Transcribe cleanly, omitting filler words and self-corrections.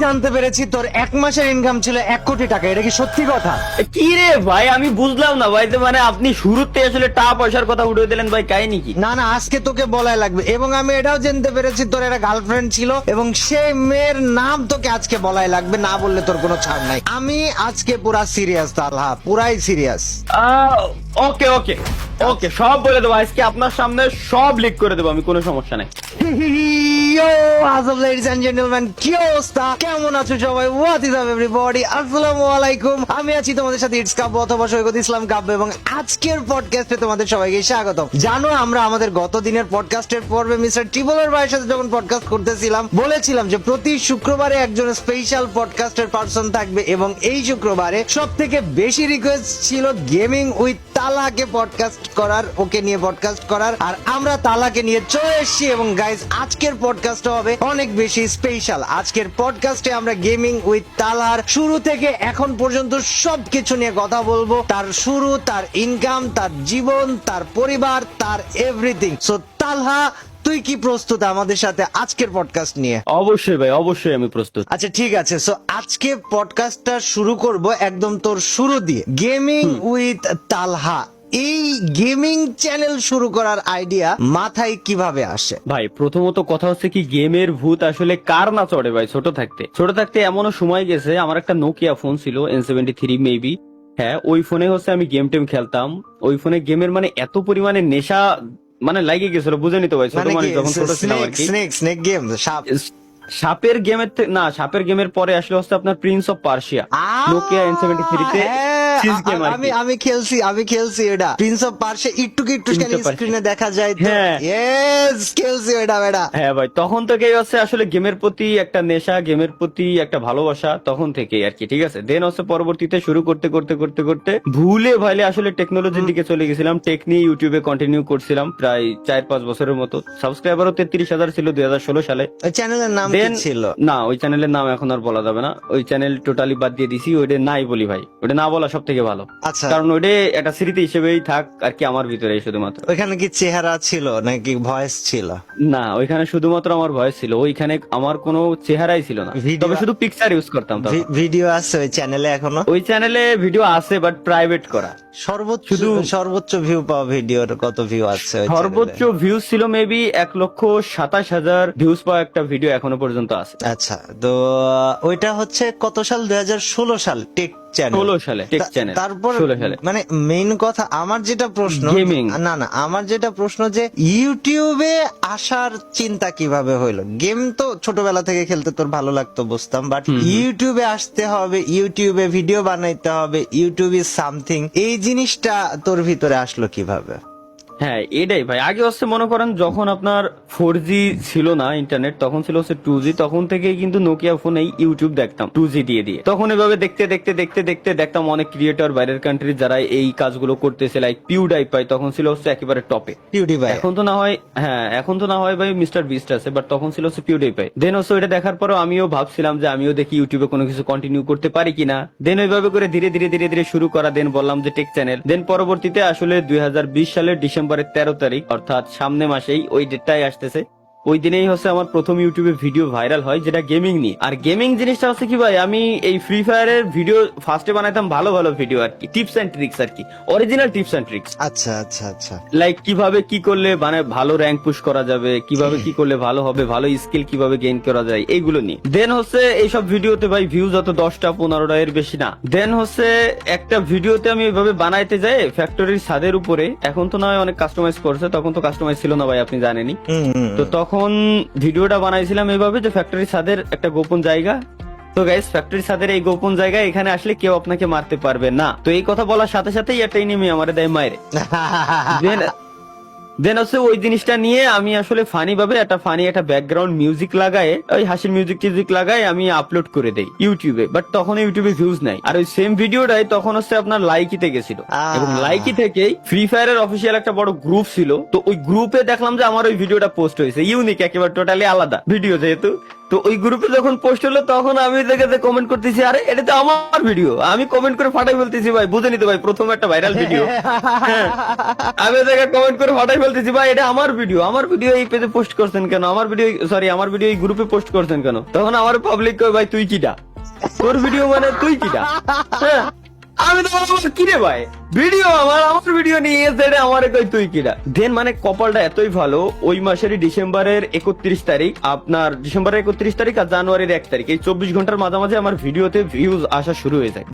জানতে পেরেছি তোর 1 মাসের ইনকাম ছিল 1 কোটি টাকা, এটা কি সত্যি কথা? কি রে ভাই, আমি বুঝলাম না ভাই। তো মানে আপনি শুরুতে আসলে টাকা পয়সার কথা উঠে দিলেন ভাই, কাহিনী কি? না না, আজকে তোকে বলাই লাগবে। এবং আমি এটাও জানতে পেরেছি তোর একটা গার্লফ্রেন্ড ছিল এবং সেই মেয়ের নাম তোকে আজকে বলাই লাগবে, না বললে তোর কোনো ছাড় নাই। আমি আজকে পুরা সিরিয়াস তালহা, পুরাই সিরিয়াস। ওকে ওকে ওকে, সব বলে দেবো আজকে আপনার সামনে, সব লিক করে দেবো আমি, কোনো সমস্যা নাই। ladies and gentlemen, কি অবস্থা, কেমন আছো সবাই? What is up everybody? আসসালামু আলাইকুম। আমি আছি তোমাদের সাথে ইটস কাব্য অথবা সৈকত ইসলাম কাব্য এবং আজকের পডকাস্টে তোমাদের সবাইকে স্বাগতম। জানো আমরা আমাদের গত দিনের পডকাস্টের পর্বে মিস্টার টিবলের ভাইয়ের সাথে যখন পডকাস্ট করতেছিলাম বলেছিলাম যে প্রতি শুক্রবারে একজন স্পেশাল পডকাস্টের পারসন থাকবে এবং এই শুক্রবারে সব থেকে বেশি রিকোয়েস্ট ছিল গেমিং উইথ তালাকে পডকাস্ট করার, ওকে নিয়ে পডকাস্ট করার। আর আমরা তালাকে নিয়ে চলে এসেছি এবং গাইজ আজকের পডকাস্টটা হবে অনেক বেশি স্পেশাল। আজকের পডকাস্টে আমরা গেমিং উইথ তালার শুরু থেকে এখন পর্যন্ত সবকিছু নিয়ে কথা বলবো, তার শুরু, তার ইনকাম, তার জীবন, তার পরিবার, তার এভরিথিং। সো তালহা, তুই কি প্রস্তুত আমাদের সাথে আজকের পডকাস্ট নিয়ে? অবশ্যই ভাই, অবশ্যই আমি প্রস্তুত। আচ্ছা ঠিক আছে, সো আজকে পডকাস্টটা শুরু করব একদম তোর শুরু দিয়ে, গেমিং উইথ তালহা। এই গেমিং চ্যানেল শুরু করার আইডিয়া মাথায় কিভাবে আসে? ভাই প্রথমত কথা হচ্ছে কি, গেমের ভূত আসলে কার না চড়ে ভাই। ছোট থাকতে এমনও সময় গেছে, আমার একটা নোকিয়া ফোন ছিল, N73 মেবি। হ্যাঁ, ওই ফোনে হচ্ছে আমি গেম টেম খেলতাম। ওই ফোনে গেমের মানে এত পরিমাণে নেশা মানে লাগে গেছিল, বুঝেনি তো ভাই। ছোট মানুষ যখন ছোট ছিলাম আর কি। স্নেক গেম, সাপ, সাপের গেমের না, সাপের গেমের পরে আসলে হচ্ছে আপনার Prince of Persia, Nokia N73 তে। আমি খেলছি এটা, প্রিন্স অফ পার্সিয়া। একটু স্ক্রিনে দেখা যায় তো। হ্যাঁ। ইয়েস, খেলছি এটা বেটা। হ্যাঁ ভাই, তখন থেকেই হচ্ছে আসলে গেমের প্রতি একটা নেশা, গেমের প্রতি একটা ভালোবাসা তখন থেকেই আর কি। ঠিক আছে, দেন হচ্ছে পরবর্তীতে শুরু করতে করতে করতে করতে ভুলে ভাইলে আসলে টেকনোলজির দিকে চলে গেছিলাম। টেক নিয়ে ইউটিউবে কন্টিনিউ করছিলাম প্রায় 4-5 বছরের মতো। সাবস্ক্রাইবারও 33,000 ছিল 2016 সালে। ওই চ্যানেলের নাম কি ছিল? না, ওই চ্যানেলের নাম এখন আর বলা যাবে না। ওই চ্যানেল টোটালি বাদ দিয়ে দিছি। ওইটা নাই বলি ভাই, ওটা না বলা সব থেকে ভালো। আচ্ছা, কারণ ওইটা একটা স্মৃতি হিসেবেই থাক আর কি আমার ভিতরে শুধুমাত্র। ওইখানে কি চেহারা ছিল নাকি ভয়েস ছিল? না, ওইখানে শুধুমাত্র আমার ভয়েস ছিল, ওইখানে আমার কোনো চেহারাই ছিল না, তবে শুধু পিকচার ইউজ করতাম। ভিডিও আছে ওই চ্যানেলে এখনো? ওই চ্যানেলে ভিডিও আছে বাট প্রাইভেট করা। সর্বোচ্চ ভিউ পাওয়া ভিডিওর কত ভিউ আছে? সর্বোচ্চ ভিউজ ছিল মেবি 1,27,000 ভিউজ পাওয়া একটা ভিডিও এখনো পর্যন্ত আছে। আচ্ছা, তো ওইটা হচ্ছে কত সাল? 2016 সাল টেক চ্যানেল। 16 সালে টেক চ্যানেল। তারপর 16 সালে মানে মেইন কথা আমার যেটা প্রশ্ন, গেমিং। না আমার যেটা প্রশ্ন যে ইউটিউবে আসার চিন্তা কিভাবে হইলো? গেম তো ছোটবেলা থেকে খেলতে তোর ভালো লাগতো বুঝতাম, বাট ইউটিউবে আসতে হবে, ইউটিউবে ভিডিও বানাইতে হবে, ইউটিউব ইজ সামথিং, এই জিনিসটা তোর ভিতরে আসলো কিভাবে? হ্যাঁ এটাই ভাই, আগে হচ্ছে মনে করেন যখন আপনার 4G ছিল না ইন্টারনেট, তখন ছিল হচ্ছে 2G। তখন থেকেই কিন্তু নোকিয়া ফোনে ইউটিউব দেখতাম 2G দিয়ে। তখন এভাবে দেখতে দেখতাম অনেক ক্রিয়েটর বাইরের কান্ট্রি যারা এই কাজগুলো করতেছে, লাইক পিউডাইপাই তখন ছিল হচ্ছে একেবারে টপে। এখন তো না হয়, হ্যাঁ এখন তো না হয় ভাই মিস্টার বিস্ট আছে, বাট তখন ছিল হচ্ছে পিউডাইপাই। দেন হচ্ছে ওইটা দেখার পরও আমিও ভাবছিলাম যে আমিও দেখি ইউটিউবে কোনো কিছু কন্টিনিউ করতে পারি কিনা। দেন ওইভাবে করে ধীরে ধীরে শুরু করা। দেন বললাম যে টেক চ্যানেল। দেন পরবর্তীতে আসলে 2020 সালের ডিসেম্বরের 13 তারিখ, অর্থাৎ সামনে মাসেই ওই ডেটটাই আসতেছে, ওই দিনেই হচ্ছে আমার প্রথম ইউটিউবে ভিডিও ভাইরাল হয়, যেটা গেমিং নিয়ে। আর গেমিং জিনিসটা হচ্ছে কি ভাই, আমি এই ফ্রি ফায়ারের ভিডিও ফার্স্টে বানাইতাম ভালো ভিডিও আর কি, টিপস এন্ড ট্রিক্স আর কি, অরিজিনাল টিপস এন্ড ট্রিক্স। আচ্ছা, লাইক কিভাবে কি করলে মানে ভালো র্যাঙ্ক পুশ করা যাবে, কিভাবে কি করলে ভালো হবে, ভালো স্কিল কিভাবে গেইন করা যায়, এইগুলো নিয়ে। দেন হচ্ছে এইসব ভিডিওতে ভাই ভিউজ যত 10টা-15টা এর বেশি না। দেন হচ্ছে একটা ভিডিওতে আমি এইভাবে বানাইতে যাই ফ্যাক্টরির ছাদের উপরে। এখন তো না হয় অনেক কাস্টমাইজ করছে, তখন তো কাস্টমাইজ ছিল না ভাই, আপনি জানেনই। তো তখন ভিডিওটা বানাইছিলাম এইভাবে যে ফ্যাক্টরি ছাদের একটা গোপন জায়গা। তো গাইস, ফ্যাক্টরি ছাদের এই গোপন জায়গায় এখানে আসলে কেউ আপনাকে মারতে পারবে না। তো এই কথা বলার সাথে সাথেই একটা এনিমি আমারে দেয় মাইরে। দেন হচ্ছে ওই জিনিসটা নিয়ে আমি আসলে ফানি ভাবে একটা ব্যাকগ্রাউন্ড মিউজিক লাগায়, ওই হাসির মিউজিক লাগায় আমি আপলোড করে দেই ইউটিউবে। বাট তখন ইউটিউবে ভিউজ নাই। আর ওই সেম ভিডিওটাই তখন হচ্ছে আপনার লাইকিতে গেছিল, এবং লাইকি থেকেই ফ্রি ফায়ারের অফিসিয়াল একটা বড় গ্রুপ ছিল। তো ওই গ্রুপে দেখলাম যে আমার ওই ভিডিওটা পোস্ট হয়েছে, ইউনিক একেবারে, টোটালি আলাদা ভিডিও যেহেতু। তো ওই গ্রুপে যখন পোস্ট হলো তখন আমি দেখে কমেন্ট করতেছি, আরে এটা তো আমার ভিডিও। আমি কমেন্ট করে ফাটাই ফেলতেছি, ভাই বুঝে নিতে ভাই, প্রথম একটা ভাইরাল ভিডিও। আমি দেখে কমেন্ট করে ফাটাই ফেলতেছি, ভাই এটা আমার ভিডিও এই পেজে পোস্ট করছেন কেন, আমার ভিডিও এই গ্রুপে পোস্ট করছেন কেন? তখন আমার পাবলিক কয়, ভাই তুই কিটা, তোর ভিডিও মানে তুই কিটা? হ্যাঁ, আমি তো বলবো, কি রে ভাই, ভিডিও আমার ভিডিও নিয়ে এসে আমার কই তুই কিরা। দেন মানে কপালটা এতই ভালো, ওই মাসেরই ডিসেম্বরের 31 তারিখ, আপনার ডিসেম্বরের 31 তারিখ আর জানুয়ারির 1 তারিখ, এই 24 ঘন্টার মাঝামাঝি আমার ভিডিওতে ভিউজ আসা শুরু হয়ে যায়।